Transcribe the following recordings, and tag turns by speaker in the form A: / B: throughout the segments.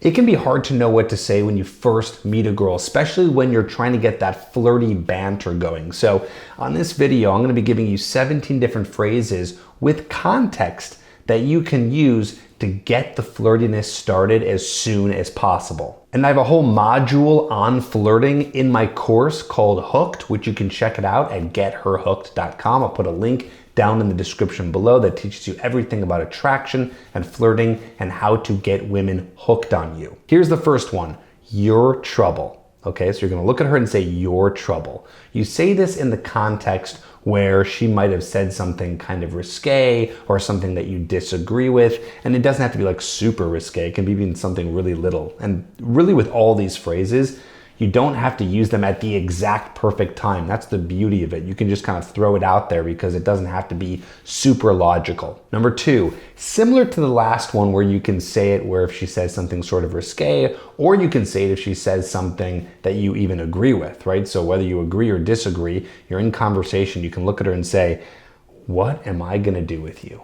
A: It can be hard to know what to say when you first meet a girl, especially when you're trying to get that flirty banter going. So on this video, I'm going to be giving you 17 different phrases with context that you can use to get the flirtiness started as soon as possible. And I have a whole module on flirting in my course called Hooked, which you can check it out at getherhooked.com. I'll put a link down in the description below that teaches you everything about attraction and flirting and how to get women hooked on you. Here's the first one, you're trouble. Okay, so you're gonna look at her and say, you're trouble. You say this in the context where she might have said something kind of risque or something that you disagree with. And it doesn't have to be like super risque, it can be even something really little. And really with all these phrases, you don't have to use them at the exact perfect time. That's the beauty of it. You can just kind of throw it out there because it doesn't have to be super logical. Number two, similar to the last one where you can say it where if she says something sort of risque, or you can say it if she says something that you even agree with, right? So whether you agree or disagree, you're in conversation, you can look at her and say, what am I gonna do with you?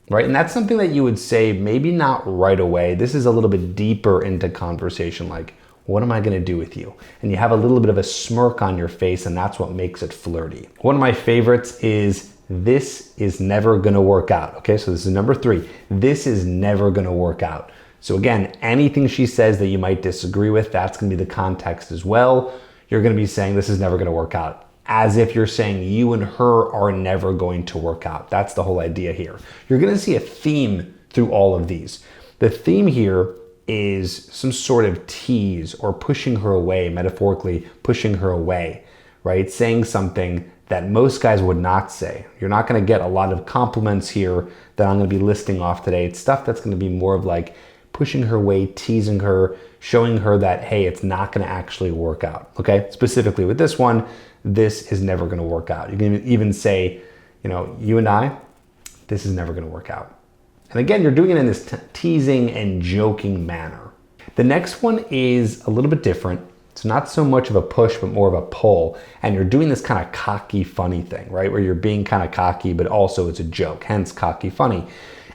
A: Right? And that's something that you would say, maybe not right away. This is a little bit deeper into conversation, like, what am I gonna do with you? And you have a little bit of a smirk on your face, and that's what makes it flirty. One of my favorites is, this is never gonna work out. Okay, so this is number three. This is never gonna work out. So again, anything she says that you might disagree with, that's gonna be the context as well. You're gonna be saying, this is never gonna work out, as if you're saying you and her are never going to work out. That's the whole idea here. You're gonna see a theme through all of these. The theme here is some sort of tease or pushing her away, metaphorically pushing her away, right? Saying something that most guys would not say. You're not gonna get a lot of compliments here that I'm gonna be listing off today. It's stuff that's gonna be more of like pushing her away, teasing her, showing her that, hey, it's not gonna actually work out, okay? Specifically with this one, this is never gonna work out. You can even say, you know, you and I, this is never gonna work out. And again, you're doing it in this teasing and joking manner. The next one is a little bit different. It's not so much of a push, but more of a pull. And you're doing this kind of cocky, funny thing, right? Where you're being kind of cocky, but also it's a joke, hence cocky, funny.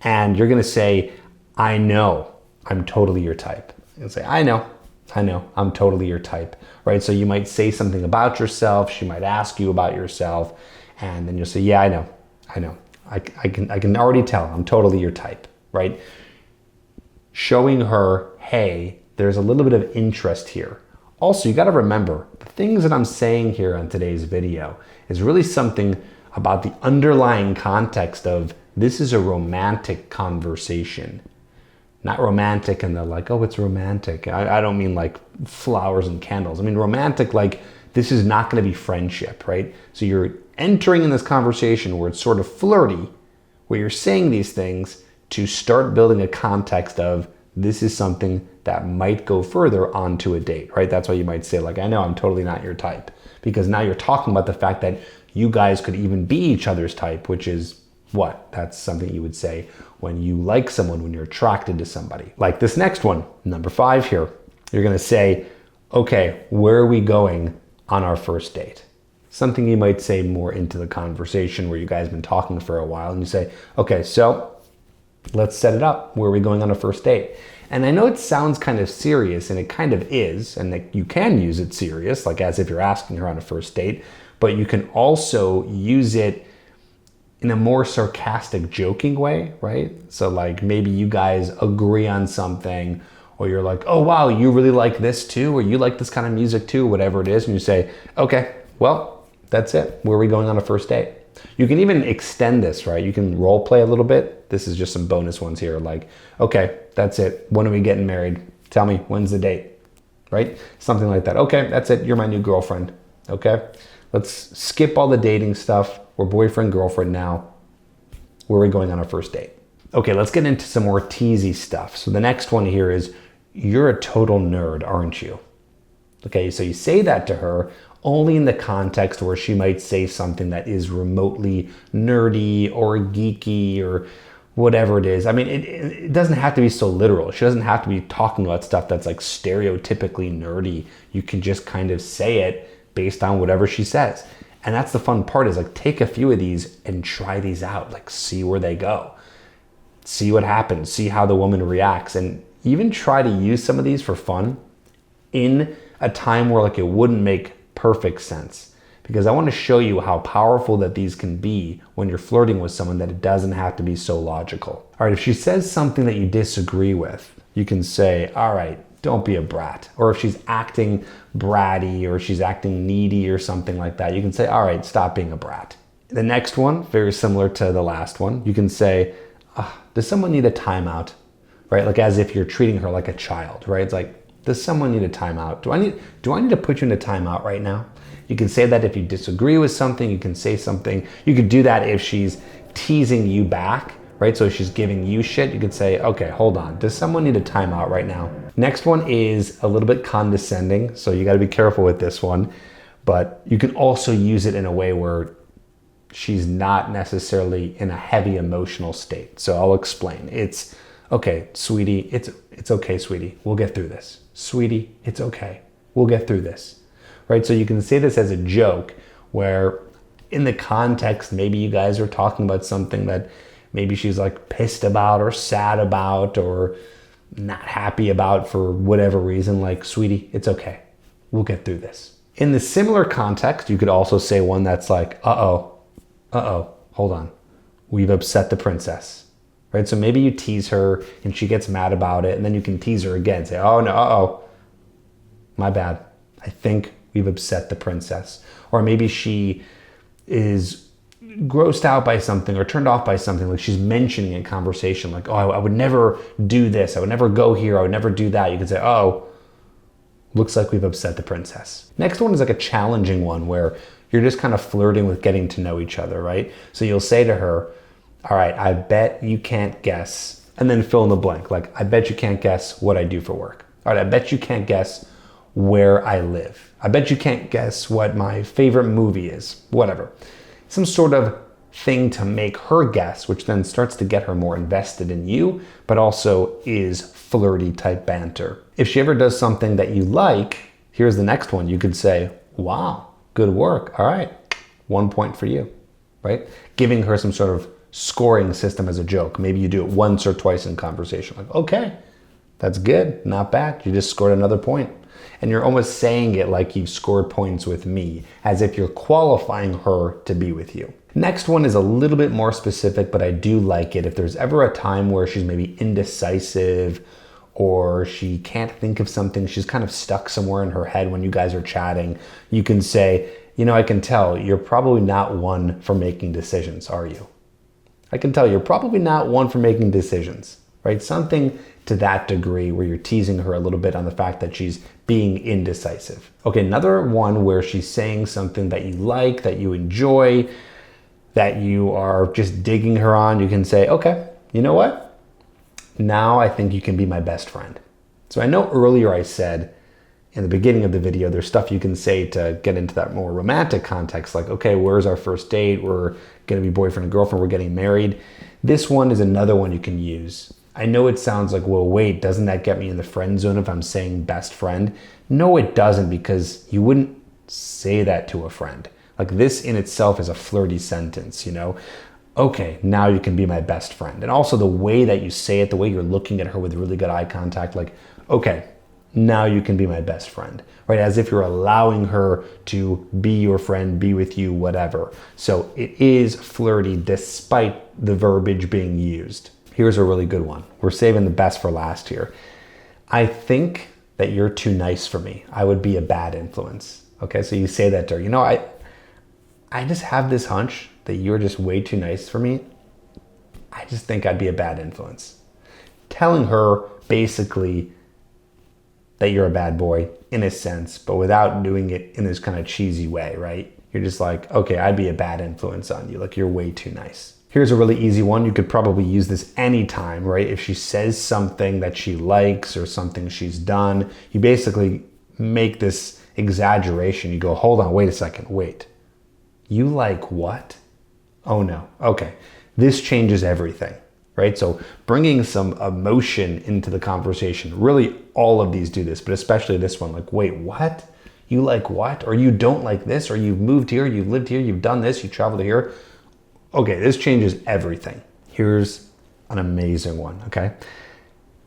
A: And you're gonna say, I know I'm totally your type. You'll say, I know, I'm totally your type, right? So you might say something about yourself. She might ask you about yourself. And then you'll say, yeah, I know. I can already tell I'm totally your type, right? Showing her, hey, there's a little bit of interest here. Also, you got to remember the things that I'm saying here on today's video is really something about the underlying context of this is a romantic conversation. Not romantic and they're like, oh, it's romantic. I don't mean like flowers and candles. I mean romantic like this is not going to be friendship, right? So you're entering in this conversation where it's sort of flirty, where you're saying these things to start building a context of this is something that might go further onto a date, right? That's why you might say like, I know I'm totally not your type, because now you're talking about the fact that you guys could even be each other's type, which is what? That's something you would say when you like someone, when you're attracted to somebody. Like this next one, number 5 here, you're gonna say, okay, where are we going on our first date? Something you might say more into the conversation where you guys have been talking for a while and you say, okay, so let's set it up. Where are we going on a first date? And I know it sounds kind of serious, and it kind of is, and that you can use it serious, like as if you're asking her on a first date, but you can also use it in a more sarcastic, joking way, right? So like maybe you guys agree on something, or you're like, oh wow, you really like this too, or you like this kind of music too, whatever it is, and you say, okay, well, that's it. Where are we going on a first date? You can even extend this, right? You can role play a little bit. This is just some bonus ones here. Like, okay, that's it. When are we getting married? Tell me, when's the date? Right? Something like that. Okay, that's it. You're my new girlfriend. Okay? Let's skip all the dating stuff. We're boyfriend, girlfriend now. Where are we going on our first date? Okay, let's get into some more teasy stuff. So the next one here is, you're a total nerd, aren't you? Okay, so you say that to her only in the context where she might say something that is remotely nerdy or geeky or whatever it is. I mean, it doesn't have to be so literal. She doesn't have to be talking about stuff that's like stereotypically nerdy. You can just kind of say it based on whatever she says. And that's the fun part, is like take a few of these and try these out, like see where they go. See what happens, see how the woman reacts. And even try to use some of these for fun in a time where like it wouldn't make perfect sense. Because I want to show you how powerful that these can be when you're flirting with someone, that it doesn't have to be so logical. All right, if she says something that you disagree with, you can say, all right, don't be a brat. Or if she's acting bratty or she's acting needy or something like that, you can say, all right, stop being a brat. The next one, very similar to the last one, you can say, does someone need a timeout? Right, like as if you're treating her like a child, right? It's like, does someone need a timeout? Do I need to put you in a timeout right now? You can say that if you disagree with something, you can say something. You could do that if she's teasing you back, right? So if she's giving you shit, you could say, okay, hold on. Does someone need a timeout right now? Next one is a little bit condescending. So you got to be careful with this one, but you can also use it in a way where she's not necessarily in a heavy emotional state. So I'll explain. It's, okay, sweetie, it's okay, sweetie. We'll get through this. Sweetie, it's okay. We'll get through this. Right? So you can say this as a joke where in the context, maybe you guys are talking about something that maybe she's like pissed about or sad about or not happy about for whatever reason, like, sweetie, it's okay. We'll get through this. In the similar context, you could also say one that's like, hold on. We've upset the princess. Right? So maybe you tease her and she gets mad about it, and then you can tease her again. Say, oh no, my bad. I think we've upset the princess. Or maybe she is grossed out by something or turned off by something, like she's mentioning in conversation, like, oh, I would never do this. I would never go here. I would never do that. You can say, oh, looks like we've upset the princess. Next one is like a challenging one where you're just kind of flirting with getting to know each other, right? So you'll say to her, all right, I bet you can't guess, and then fill in the blank. Like, I bet you can't guess what I do for work. All right, I bet you can't guess where I live. I bet you can't guess what my favorite movie is, whatever. Some sort of thing to make her guess, which then starts to get her more invested in you, but also is flirty type banter. If she ever does something that you like, here's the next one. You could say, wow, good work. All right, 1 point for you, right? Giving her some sort of scoring system as a joke. Maybe you do it once or twice in conversation. Like, okay, that's good, not bad. You just scored another point. And you're almost saying it like you've scored points with me, as if you're qualifying her to be with you. Next one is a little bit more specific, but I do like it. If there's ever a time where she's maybe indecisive or she can't think of something, she's kind of stuck somewhere in her head when you guys are chatting, you can say, you know, I can tell you're probably not one for making decisions, are you? I can tell you're probably not one for making decisions, right? Something to that degree where you're teasing her a little bit on the fact that she's being indecisive. Okay, another one where she's saying something that you like, that you enjoy, that you are just digging her on, you can say, okay, you know what? Now I think you can be my best friend. So I know earlier I said in the beginning of the video, there's stuff you can say to get into that more romantic context, like, okay, where's our first date? We're gonna be boyfriend and girlfriend, we're getting married. This one is another one you can use. I know it sounds like, well, wait, doesn't that get me in the friend zone if I'm saying best friend? No, it doesn't, because you wouldn't say that to a friend. Like, this in itself is a flirty sentence, you know? Okay, now you can be my best friend. And also the way that you say it, the way you're looking at her with really good eye contact, like, okay, now you can be my best friend, right? As if you're allowing her to be your friend, be with you, whatever. So it is flirty despite the verbiage being used. Here's a really good one. We're saving the best for last here. I think that you're too nice for me. I would be a bad influence. Okay, so you say that to her. You know, I just have this hunch that you're just way too nice for me. I just think I'd be a bad influence. Telling her basically that you're a bad boy in a sense, but without doing it in this kind of cheesy way, right? You're just like, okay, I'd be a bad influence on you. Like, you're way too nice. Here's a really easy one. You could probably use this anytime, right? If she says something that she likes or something she's done, you basically make this exaggeration. You go, hold on, wait a second, wait. You like what? Oh no, okay. This changes everything, right? So bringing some emotion into the conversation, really all of these do this, but especially this one, like, wait, what? You like what? Or you don't like this? Or you've moved here, you've lived here, you've done this, you traveled here. Okay, this changes everything. Here's an amazing one, okay?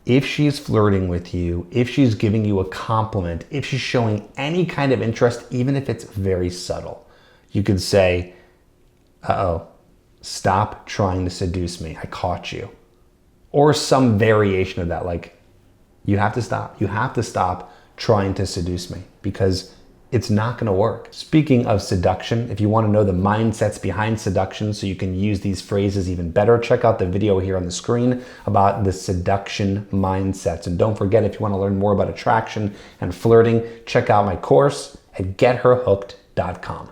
A: if she's flirting with you, if she's giving you a compliment, if she's showing any kind of interest, even if it's very subtle, you could say, uh-oh, stop trying to seduce me. I caught you. Or some variation of that, like, you have to stop. You have to stop trying to seduce me because it's not going to work. Speaking of seduction, if you want to know the mindsets behind seduction so you can use these phrases even better, check out the video here on the screen about the seduction mindsets. And don't forget, if you want to learn more about attraction and flirting, check out my course at getherhooked.com.